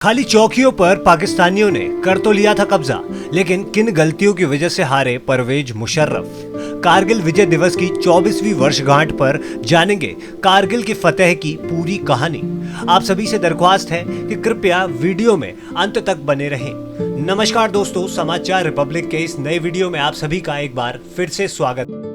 खाली चौकियों पर पाकिस्तानियों ने कर तो लिया था कब्जा, लेकिन किन गलतियों की वजह से हारे परवेज मुशर्रफ। कारगिल विजय दिवस की 24वीं वर्षगांठ पर जानेंगे कारगिल की फतेह की पूरी कहानी। आप सभी से दरख्वास्त है कि कृपया वीडियो में अंत तक बने रहें। नमस्कार दोस्तों, समाचार रिपब्लिक के इस नए वीडियो में आप सभी का एक बार फिर से स्वागत।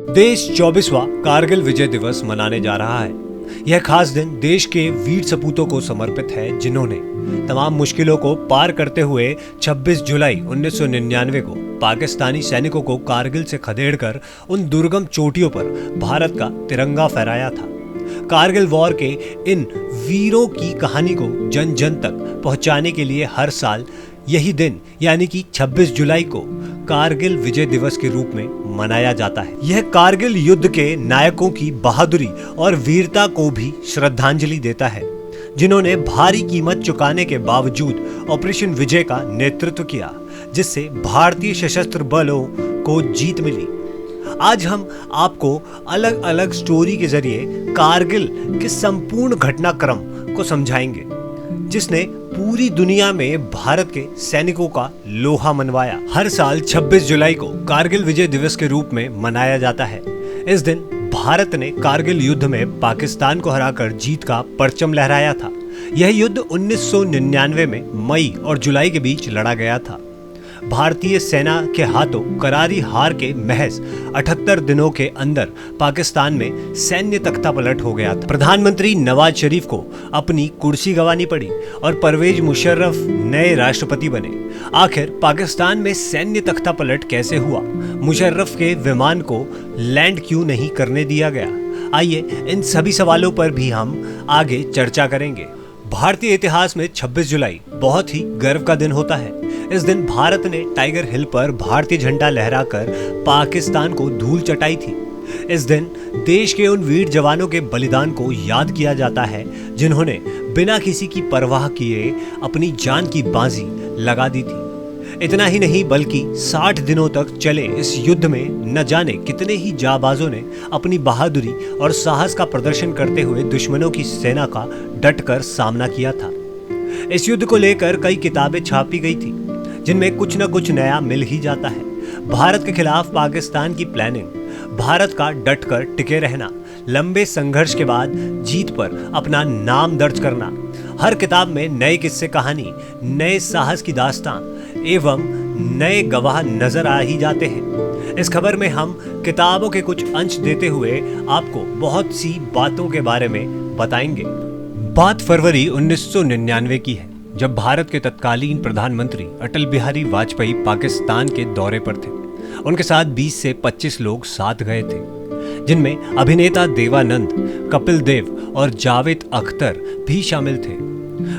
देश 24वां कारगिल विजय दिवस मनाने जा रहा है। यह खास दिन देश के वीर सपूतों को समर्पित है, जिन्होंने तमाम मुश्किलों को पार करते हुए 26 जुलाई 1999 को पाकिस्तानी सैनिकों को कारगिल से खदेड़कर उन दुर्गम चोटियों पर भारत का तिरंगा फहराया था। कारगिल वॉर के इन वीरों की कहानी को जन जन तक पहुंचाने के लिए हर साल यही दिन यानी कि 26 जुलाई को कारगिल विजय दिवस के रूप में मनाया जाता है। यह कारगिल युद्ध के नायकों की बहादुरी और वीरता को भी श्रद्धांजलि देता है, जिन्होंने भारी कीमत चुकाने के बावजूद ऑपरेशन विजय का नेतृत्व किया, जिससे भारतीय सशस्त्र बलों को जीत मिली। आज हम आपको अलग अलग स्टोरी के जरिए कारगिल के संपूर्ण घटनाक्रम को समझाएंगे, जिसने पूरी दुनिया में भारत के सैनिकों का लोहा मनवाया। हर साल 26 जुलाई को कारगिल विजय दिवस के रूप में मनाया जाता है। इस दिन भारत ने कारगिल युद्ध में पाकिस्तान को हराकर जीत का परचम लहराया था। यह युद्ध 1999 में मई और जुलाई के बीच लड़ा गया था। भारतीय सेना के हाथों करारी हार के महज 78 दिनों के अंदर पाकिस्तान में सैन्य तख्तापलट हो गया था। प्रधानमंत्री नवाज शरीफ को अपनी कुर्सी गंवानी पड़ी और परवेज मुशर्रफ नए राष्ट्रपति बने। आखिर पाकिस्तान में सैन्य तख्तापलट कैसे हुआ? मुशर्रफ के विमान को लैंड क्यों नहीं करने दिया गया? आइए इन सभी सवालों पर भी हम आगे चर्चा करेंगे। भारतीय इतिहास में 26 जुलाई बहुत ही गर्व का दिन होता है। इस दिन भारत ने टाइगर हिल पर भारतीय झंडा लहराकर पाकिस्तान को धूल चटाई थी। इस दिन देश के उन वीर जवानों के बलिदान को याद किया जाता है, जिन्होंने बिना किसी की परवाह किए अपनी जान की बाजी लगा दी थी। इतना ही नहीं बल्कि 60 दिनों तक चले इस युद्ध में न जाने कितने ही जाबाजों ने अपनी बहादुरी और साहस का प्रदर्शन करते हुए दुश्मनों की सेना का डटकर सामना किया था। इस युद्ध को लेकर कई किताबें छापी गई थी, जिनमें कुछ न कुछ नया मिल ही जाता है। भारत के खिलाफ पाकिस्तान की प्लानिंग, भारत का डटकर टिके रहना, लंबे संघर्ष के बाद जीत पर अपना नाम दर्ज करना। हर किताब में नए किस्से कहानी, नए साहस की दास्तां एवं नए गवाह नजर आ ही जाते हैं। इस खबर में हम किताबों के कुछ अंश देते हुए आपको बहुत सी बातों के बारे में बताएंगे। बात फरवरी 1999 की है, जब भारत के तत्कालीन प्रधानमंत्री अटल बिहारी वाजपेयी पाकिस्तान के दौरे पर थे। उनके साथ 20 से 25 लोग साथ गए थे, जिनमें अभिनेता देवानंद, कपिल देव और जावेद अख्तर भी शामिल थे।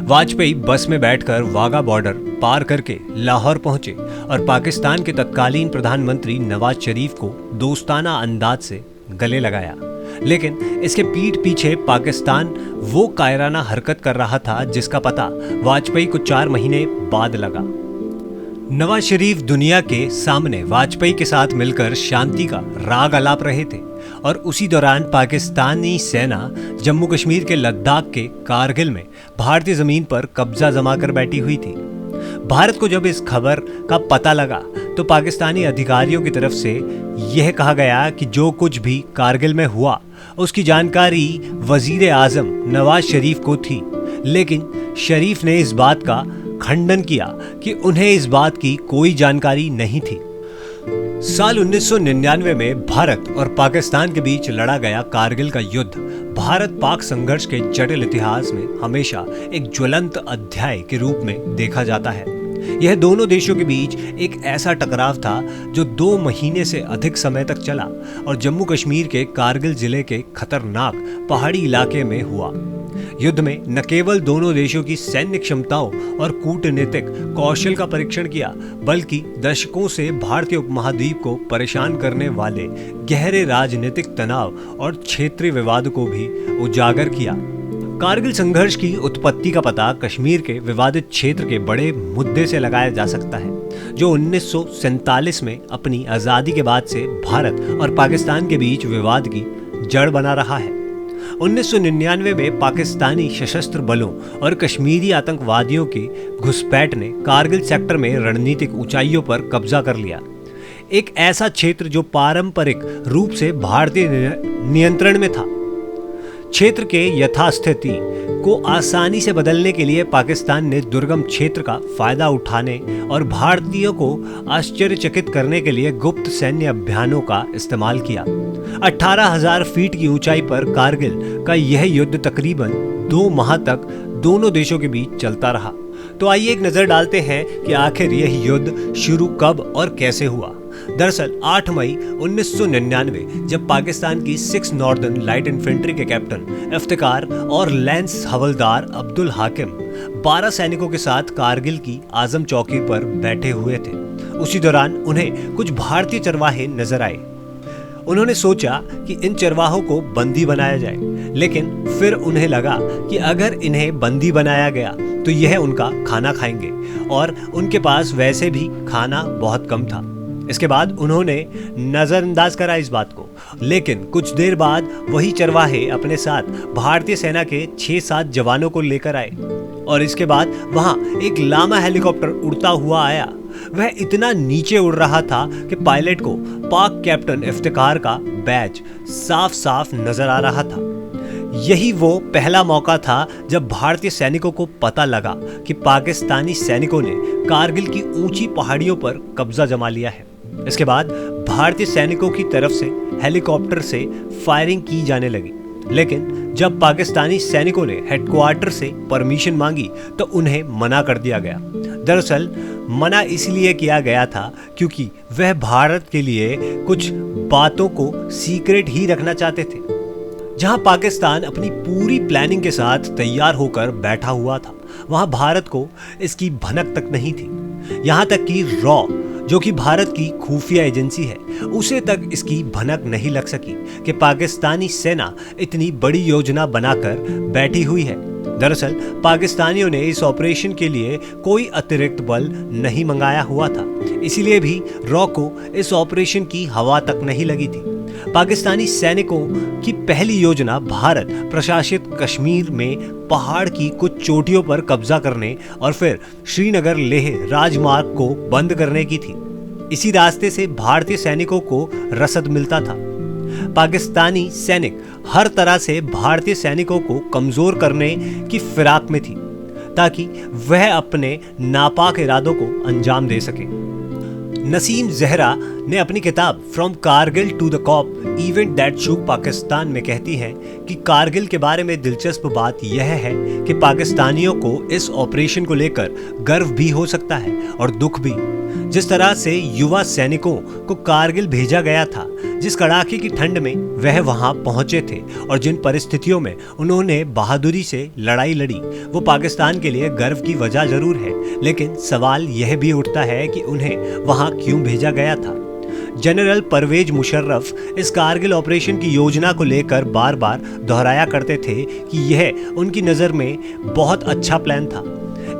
वाजपेयी बस में बैठकर वाघा बॉर्डर पार करके लाहौर पहुंचे और पाकिस्तान के तत्कालीन प्रधानमंत्री नवाज शरीफ को दोस्ताना अंदाज से गले लगाया। लेकिन इसके पीठ पीछे पाकिस्तान वो कायराना हरकत कर रहा था, जिसका पता वाजपेयी को 4 महीने बाद लगा। नवाज शरीफ दुनिया के सामने वाजपेयी के साथ मिलकर शांति का राग आलाप रहे थे और उसी दौरान पाकिस्तानी सेना जम्मू कश्मीर के लद्दाख के कारगिल में भारतीय जमीन पर कब्जा जमा कर बैठी हुई थी। भारत को जब इस खबर का पता लगा तो पाकिस्तानी अधिकारियों की तरफ से यह कहा गया कि जो कुछ भी कारगिल में हुआ उसकी जानकारी वजीर आजम नवाज शरीफ को थी। लेकिन शरीफ ने इस बात का खंडन किया कि उन्हें इस बात की कोई जानकारी नहीं थी। साल 1999 में भारत और पाकिस्तान के बीच लड़ा गया कारगिल का युद्ध भारत पाक संघर्ष के जटिल इतिहास में हमेशा एक ज्वलंत अध्याय के रूप में देखा जाता है। यह दोनों देशों के बीच एक ऐसा टकराव था जो 2 महीने से अधिक समय तक चला और जम्मू कश्मीर के कारगिल जिले के खतरनाक पहाड़ी इलाके में हुआ। युद्ध में न केवल दोनों देशों की सैन्य क्षमताओं और कूटनीतिक कौशल का परीक्षण किया, बल्कि दशकों से भारतीय उपमहाद्वीप को परेशान करने वाले गहरे राजनीतिक तनाव और क्षेत्रीय विवाद को भी उजागर किया। कारगिल संघर्ष की उत्पत्ति का पता कश्मीर के विवादित क्षेत्र के बड़े मुद्दे से लगाया जा सकता है, जो 1947 में अपनी आज़ादी के बाद से भारत और पाकिस्तान के बीच विवाद की जड़ बना रहा है। 1999 में पाकिस्तानी सशस्त्र बलों और कश्मीरी आतंकवादियों की घुसपैठ ने कारगिल सेक्टर में रणनीतिक ऊंचाइयों पर कब्जा कर लिया। एक ऐसा क्षेत्र जो पारंपरिक रूप से भारतीय नियंत्रण में था। क्षेत्र के यथास्थिति को आसानी से बदलने के लिए पाकिस्तान ने दुर्गम क्षेत्र का फायदा उठाने और भारतीयों को आश्चर्यचकित करने के लिए गुप्त सैन्य अभियानों का इस्तेमाल किया। 18,000 फीट की ऊंचाई पर कारगिल का यह युद्ध तकरीबन 2 माह तक दोनों देशों के बीच चलता रहा। तो आइए एक नजर डालते हैं कि आखिर यह युद्ध शुरू कब और कैसे हुआ। दरअसल 8 मई 1999 जब पाकिस्तान की 6 नॉर्दर्न लाइट इन्फेंट्री के कैप्टन इफ्तिकार और लैंस हवलदार अब्दुल हाकिम 12 सैनिकों के साथ कारगिल की आजम चौकी पर बैठे हुए थे, उसी दौरान उन्हें कुछ भारतीय चरवाहे नजर आए। उन्होंने सोचा कि इन चरवाहों को बंदी बनाया जाए, लेकिन फिर उन्हें लगा कि अगर इन्हें बंदी बनाया गया तो यह उनका खाना खाएंगे और उनके पास वैसे भी खाना बहुत कम था। इसके बाद उन्होंने नजरअंदाज करा इस बात को, लेकिन कुछ देर बाद वही चरवाहे अपने साथ भारतीय सेना के 6-7 जवानों को लेकर आए और इसके बाद वहां एक लामा हेलीकॉप्टर उड़ता हुआ आया। वह इतना नीचे उड़ रहा था कि पायलट को पाक कैप्टन इफ्तिकार का बैज साफ साफ नजर आ रहा था। यही वो पहला मौका था जब भारतीय सैनिकों को पता लगा कि पाकिस्तानी सैनिकों ने कारगिल की ऊंची पहाड़ियों पर कब्जा जमा लिया है। इसके बाद भारतीय सैनिकों की तरफ से हेलीकॉप्टर से फायरिंग की जाने लगी, लेकिन जब पाकिस्तानी सैनिकों ने हेडक्वार्टर से परमिशन मांगी तो उन्हें मना कर दिया गया। दरअसल मना इसलिए किया गया था क्योंकि वह भारत के लिए कुछ बातों को सीक्रेट ही रखना चाहते थे। जहां पाकिस्तान अपनी पूरी प्लानिंग के साथ तैयार होकर बैठा हुआ था, वहां भारत को इसकी भनक तक नहीं थी। यहां तक कि रॉ, जो कि भारत की खुफिया एजेंसी है, उसे तक इसकी भनक नहीं लग सकी कि पाकिस्तानी सेना इतनी बड़ी योजना बनाकर बैठी हुई है। दरअसल पाकिस्तानियों ने इस ऑपरेशन के लिए कोई अतिरिक्त बल नहीं मंगाया हुआ था, इसीलिए भी रॉ को इस ऑपरेशन की हवा तक नहीं लगी थी। पाकिस्तानी सैनिकों की पहली योजना भारत प्रशासित कश्मीर में पहाड़ की कुछ चोटियों पर कब्जा करने और फिर श्रीनगर लेह राजमार्ग को बंद करने की थी। इसी रास्ते से भारतीय सैनिकों को रसद मिलता था। पाकिस्तानी सैनिक हर तरह से भारतीय सैनिकों को कमजोर करने की फिराक में थी, ताकि वह अपने नापाक इरादों को अंजाम दे सके। नसीम जहरा ने अपनी किताब from Kargil to the coup events that shook Pakistan में कहती हैं कि कारगिल के बारे में दिलचस्प बात यह है कि पाकिस्तानियों को इस ऑपरेशन को लेकर गर्व भी हो सकता है और दुख भी। जिस तरह से युवा सैनिकों को कारगिल भेजा गया था, जिस कड़ाके की ठंड में वह वहां पहुंचे थे और जिन परिस्थितियों में उन्होंने बहादुरी से लड़ाई लड़ी, वो पाकिस्तान के लिए गर्व की वजह जरूर है, लेकिन सवाल यह भी उठता है कि उन्हें वहां क्यों भेजा गया था। जनरल परवेज मुशर्रफ इस कारगिल ऑपरेशन की योजना को लेकर बार बार दोहराया करते थे कि यह उनकी नज़र में बहुत अच्छा प्लान था।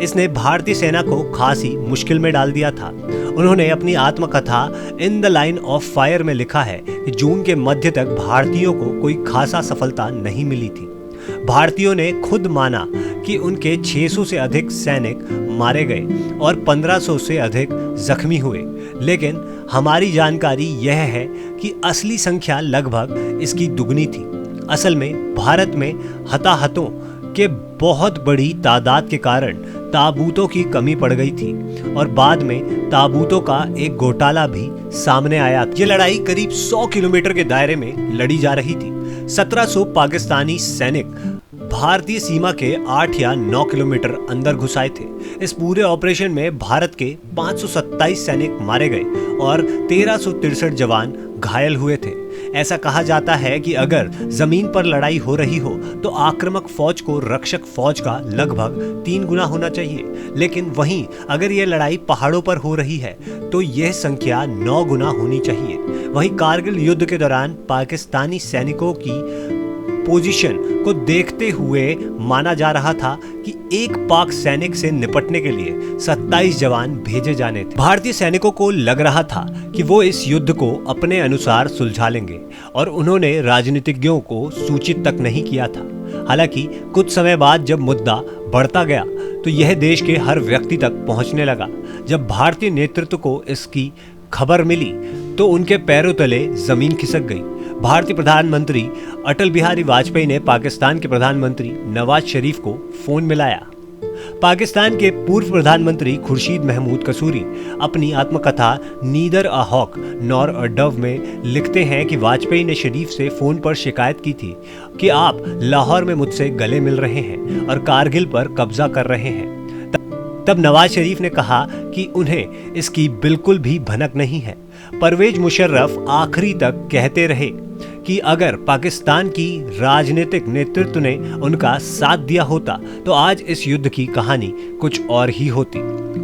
इसने भारतीय सेना को खासी मुश्किल में डाल दिया था। उन्होंने अपनी आत्मकथा in the line of fire में लिखा है कि जून के मध्य तक भारतीयों को कोई खासा सफलता नहीं मिली थी। भारतीयों ने खुद माना कि उनके 600 से अधिक सैनिक मारे गए और 1500 से अधिक जख्मी हुए, लेकिन हमारी जानकारी यह है कि असली संख्या लगभग इसकी दुगनी थी। असल में भारत में हताहतों के बहुत बड़ी तादाद के कारण ताबूतों की कमी पड़ गई थी और बाद में ताबूतों का एक घोटाला भी सामने आया। ये लड़ाई करीब 100 किलोमीटर के दायरे में लड़ी जा रही थी। 1700 पाकिस्तानी सैनिक भारतीय सीमा के 8 या 9 किलोमीटर अंदर घुस आए थे। इस पूरे ऑपरेशन में भारत के 527 सैनिक मारे गए और 1363 जवान घायल हुए थे। ऐसा कहा जाता है कि अगर जमीन पर लड़ाई हो रही हो तो आक्रामक फौज को रक्षक फौज का लगभग 3 गुना होना चाहिए, लेकिन वहीं अगर यह लड़ाई पहाड़ों पर हो रही है तो यह संख्या 9 गुना होनी चाहिए। वहीं कारगिल युद्ध के दौरान पाकिस्तानी सैनिकों की पोजीशन को देखते हुए माना जा रहा था कि एक पाक सैनिक से निपटने के लिए 27 जवान भेजे जाने थे। भारतीय सैनिकों को लग रहा था कि वो इस युद्ध को अपने अनुसार सुलझा लेंगे और उन्होंने राजनीतिज्ञों को सूचित तक नहीं किया था। हालांकि कुछ समय बाद जब मुद्दा बढ़ता गया तो यह देश के हर व्यक्ति तक पहुंचने लगा। जब भारतीय नेतृत्व को इसकी खबर मिली तो उनके पैरों तले जमीन खिसक गई। भारतीय प्रधानमंत्री अटल बिहारी वाजपेयी ने पाकिस्तान के प्रधानमंत्री नवाज शरीफ को फोन मिलाया। पाकिस्तान के पूर्व प्रधानमंत्री खुर्शीद महमूद कसूरी अपनी आत्मकथा neither a hawk nor a dove में लिखते हैं कि वाजपेयी ने शरीफ से फोन पर शिकायत की थी कि आप लाहौर में मुझसे गले मिल रहे हैं और कारगिल पर कब्जा कर रहे हैं। तब नवाज शरीफ ने कहा कि उन्हें इसकी बिल्कुल भी भनक नहीं है। परवेज मुशर्रफ आखिरी तक कहते रहे कि अगर पाकिस्तान की राजनीतिक नेतृत्व ने उनका साथ दिया होता तो आज इस युद्ध की कहानी कुछ और ही होती।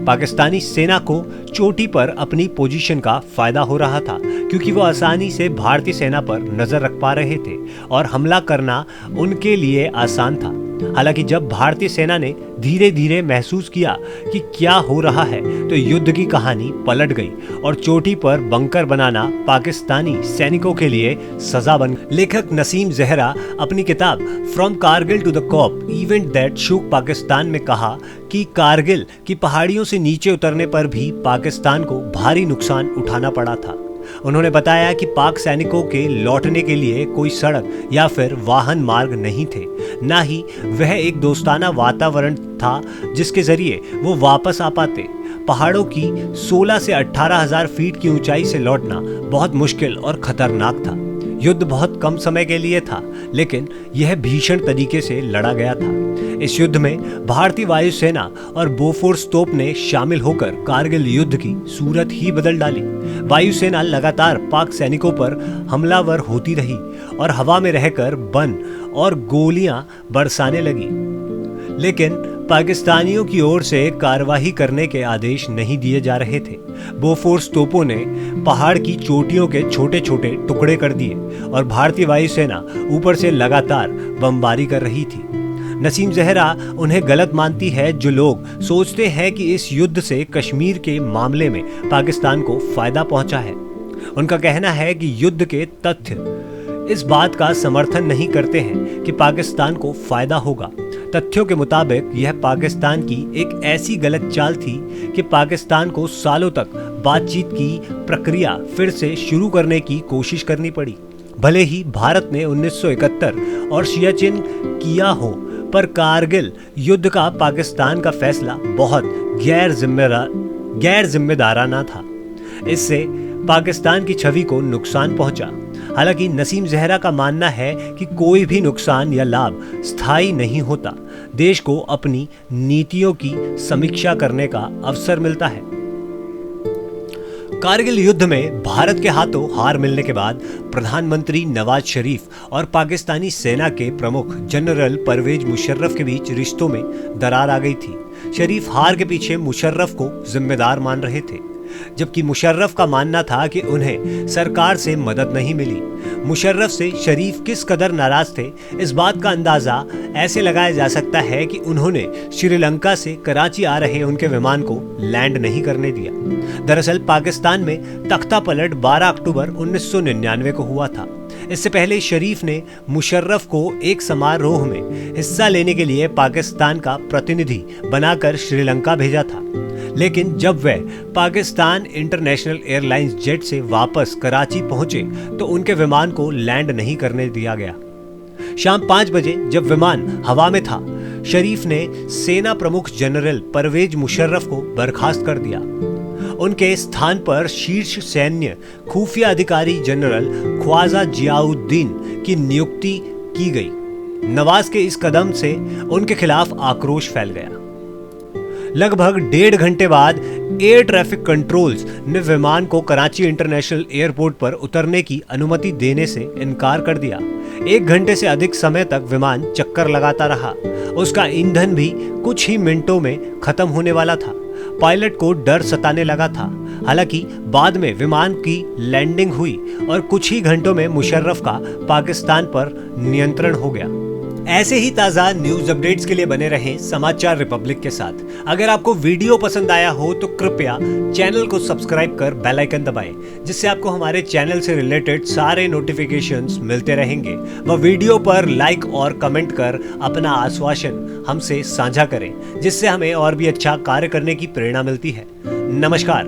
पाकिस्तानी सेना को चोटी पर अपनी पोजीशन का फायदा हो रहा था क्योंकि वो आसानी से भारतीय सेना पर नजर रख पा रहे थे और हमला करना उनके लिए आसान था। हालांकि जब भारतीय सेना ने धीरे धीरे महसूस किया कि क्या हो रहा है तो युद्ध की कहानी पलट गई और चोटी पर बंकर बनाना पाकिस्तानी सैनिकों के लिए सजा बन गई। लेखक नसीम जहरा अपनी किताब from Kargil to the coup events that shook Pakistan में कहा कि कारगिल की पहाड़ियों से नीचे उतरने पर भी पाकिस्तान को भारी नुकसान उठाना पड़ा था। उन्होंने बताया कि पाक सैनिकों के लौटने के लिए कोई सड़क या फिर वाहन मार्ग नहीं थे, ना ही वह एक दोस्ताना वातावरण था जिसके जरिए वो वापस आ पाते। पहाड़ों की 16 से 18,000 फीट की ऊंचाई से लौटना बहुत मुश्किल और खतरनाक था। युद्ध बहुत कम समय के लिए था लेकिन यह भीषण तरीके से लड़ा गया था। इस युद्ध में भारतीय वायुसेना और बोफोर्स तोप ने शामिल होकर कारगिल युद्ध की सूरत ही बदल डाली। वायुसेना लगातार पाक सैनिकों पर हमलावर होती रही और हवा में रहकर बम और गोलियां बरसाने लगी, लेकिन पाकिस्तानियों की ओर से कार्रवाई करने के आदेश नहीं दिए जा रहे थे। बोफोर्स तोपों ने पहाड़ की चोटियों के छोटे छोटे टुकड़े कर दिए और भारतीय वायुसेना ऊपर से लगातार बमबारी कर रही थी। नसीम जहरा उन्हें गलत मानती है जो लोग सोचते हैं कि इस युद्ध से कश्मीर के मामले में पाकिस्तान को फायदा पहुंचा है। उनका कहना है कि युद्ध के तथ्य इस बात का समर्थन नहीं करते हैं कि पाकिस्तान को फायदा होगा। तथ्यों के मुताबिक यह पाकिस्तान की एक ऐसी गलत चाल थी कि पाकिस्तान को सालों तक बातचीत की प्रक्रिया फिर से शुरू करने की कोशिश करनी पड़ी। भले ही भारत ने 1971 और सियाचिन किया हो, पर कारगिल युद्ध का पाकिस्तान का फैसला बहुत गैर जिम्मेदाराना था। इससे पाकिस्तान की छवि को नुकसान पहुंचा। हालांकि नसीम जहरा का मानना है कि कोई भी नुकसान या लाभ स्थायी नहीं होता। देश को अपनी नीतियों की समीक्षा करने का अवसर मिलता है। कारगिल युद्ध में भारत के हाथों हार मिलने के बाद प्रधानमंत्री नवाज शरीफ और पाकिस्तानी सेना के प्रमुख जनरल परवेज मुशर्रफ के बीच रिश्तों में दरार आ गई थी। शरीफ हार के पीछे मुशर्रफ को जिम्मेदार मान रहे थे, जबकि मुशर्रफ का मानना था कि उन्हें सरकार से मदद नहीं मिली। मुशर्रफ से शरीफ किस कदर नाराज थे, इस बात का अंदाजा ऐसे लगाया जा सकता है कि उन्होंने श्रीलंका से कराची आ रहे उनके विमान को लैंड नहीं करने दिया। दरअसल पाकिस्तान में तख्ता पलट 12 अक्टूबर 1999 को हुआ था। इससे पहले शरीफ ने मुशर्रफ को एक समारोह में हिस्सा लेने के लिए पाकिस्तान का प्रतिनिधि बनाकर श्रीलंका भेजा था, लेकिन जब वह पाकिस्तान इंटरनेशनल एयरलाइंस जेट से वापस कराची पहुंचे तो उनके विमान को लैंड नहीं करने दिया गया। शाम 5 बजे जब विमान हवा में था, शरीफ ने सेना प्रमुख जनरल परवेज मुशर्रफ को बर्खास्त कर दिया। उनके स्थान पर शीर्ष सैन्य खुफिया अधिकारी जनरल ख्वाजा जियाउद्दीन की नियुक्ति की गई। नवाज के इस कदम से उनके खिलाफ आक्रोश फैल गया। लगभग 1.5 घंटे बाद एयर ट्रैफिक कंट्रोल्स ने विमान को कराची इंटरनेशनल एयरपोर्ट पर उतरने की अनुमति देने से इनकार कर दिया। 1 घंटे से अधिक समय तक विमान चक्कर लगाता रहा। उसका ईंधन भी कुछ ही मिनटों में खत्म होने वाला था। पायलट को डर सताने लगा था। हालांकि बाद में विमान की लैंडिंग हुई और कुछ ही घंटों में मुशर्रफ का पाकिस्तान पर नियंत्रण हो गया। ऐसे ही ताज़ा न्यूज अपडेट्स के लिए बने रहें समाचार रिपब्लिक के साथ। अगर आपको वीडियो पसंद आया हो तो कृपया चैनल को सब्सक्राइब कर बेल आइकन दबाएं, जिससे आपको हमारे चैनल से रिलेटेड सारे नोटिफिकेशंस मिलते रहेंगे। वह वीडियो पर लाइक और कमेंट कर अपना आश्वासन हमसे साझा करें, जिससे हमें और भी अच्छा कार्य करने की प्रेरणा मिलती है। नमस्कार।